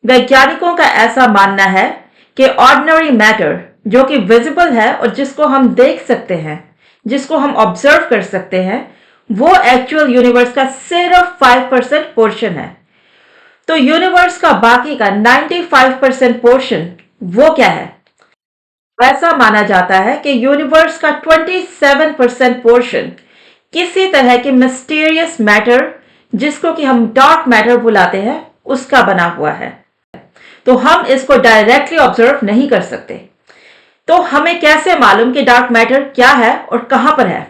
वैज्ञानिकों का ऐसा मानना है कि ऑर्डिनरी मैटर जो कि विजिबल है और जिसको हम देख सकते हैं, जिसको हम ऑब्जर्व कर सकते हैं, वो एक्चुअल यूनिवर्स का सिर्फ 5% पोर्शन है। तो यूनिवर्स का बाकी का 95% पोर्शन वो क्या है? वैसा माना जाता है कि यूनिवर्स का 27% पोर्शन किसी तरह के मिस्टीरियस मैटर, जिसको कि हम डार्क मैटर बुलाते हैं, उसका बना हुआ है। तो हम इसको डायरेक्टली ऑब्जर्व नहीं कर सकते। तो हमें कैसे मालूम कि डार्क मैटर क्या है और कहां पर है?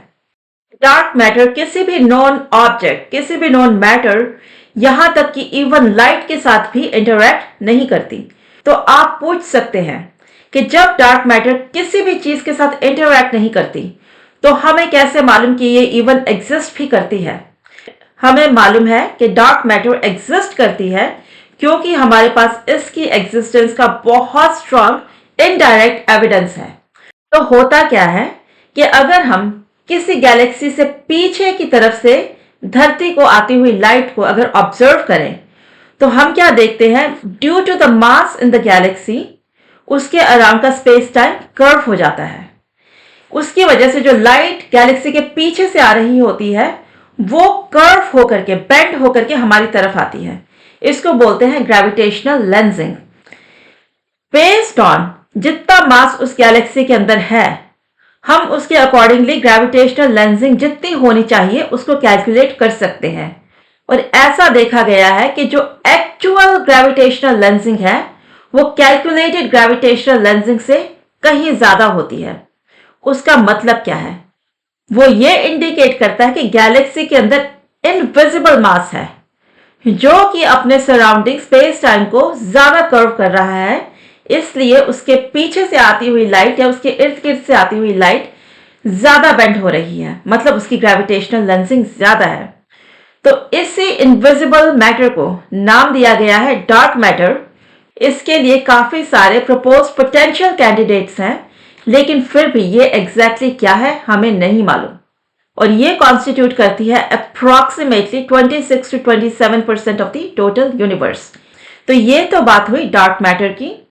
डार्क मैटर किसी भी नॉन ऑब्जेक्ट, किसी भी नॉन मैटर, यहां तक कि इवन लाइट के साथ भी इंटरैक्ट नहीं करती। तो आप पूछ सकते हैं कि जब डार्क मैटर किसी भी चीज के साथ इंटरैक्ट नहीं करती, तो हमें कैसे मालूम कि ये इवन एग्जिस्ट भी करती है? हमें मालूम है कि डार्क मैटर एग्जिस्ट करती है क्योंकि हमारे पास इसकी एग्जिस्टेंस का बहुत स्ट्रांग इनडायरेक्ट एविडेंस है। तो होता क्या है कि अगर हम किसी गैलेक्सी से पीछे की तरफ से धरती को आती हुई लाइट को अगर ऑब्जर्व करें, तो हम क्या देखते हैं? Due to the mass in the galaxy, उसके अराउंड का स्पेस टाइम कर्व हो जाता है। उसकी वजह से जो लाइट गैलेक्सी के पीछे से आ रही होती है, वो कर्व होकर के, बेंड होकर के हमारी तरफ आती है। इसको बोलते हैं ग्रेविटेशनल लेंसिंग। बेस्ड ऑन जितना मास उस गैलेक्सी के अंदर है, हम उसके अकॉर्डिंगली ग्रेविटेशनल लेंसिंग जितनी होनी चाहिए उसको कैलकुलेट कर सकते हैं। और ऐसा देखा गया है कि जो एक्चुअल ग्रेविटेशनल लेंसिंग है, वो कैलकुलेटेड ग्रेविटेशनल लेंसिंग से कहीं ज्यादा होती है। उसका मतलब क्या है? वो ये इंडिकेट करता है कि गैलेक्सी के अंदर इनविजिबल मास है, जो कि अपने सराउंडिंग स्पेस टाइम को ज्यादा कर्व कर रहा है। इसलिए उसके पीछे से आती हुई लाइट या उसके इर्द गिर्द से आती हुई लाइट ज्यादा बेंड हो रही है, मतलब उसकी ग्रेविटेशनल लेंसिंग ज्यादा है। तो इसी इनविजिबल मैटर को नाम दिया गया है डार्क मैटर। इसके लिए काफी सारे प्रपोज पोटेंशियल कैंडिडेट्स हैं, लेकिन फिर भी ये एग्जैक्टली क्या है हमें नहीं मालूम। और ये कॉन्स्टिट्यूट करती है approximately 26 to 27% of the total universe. तो ये तो बात हुई डार्क मैटर की।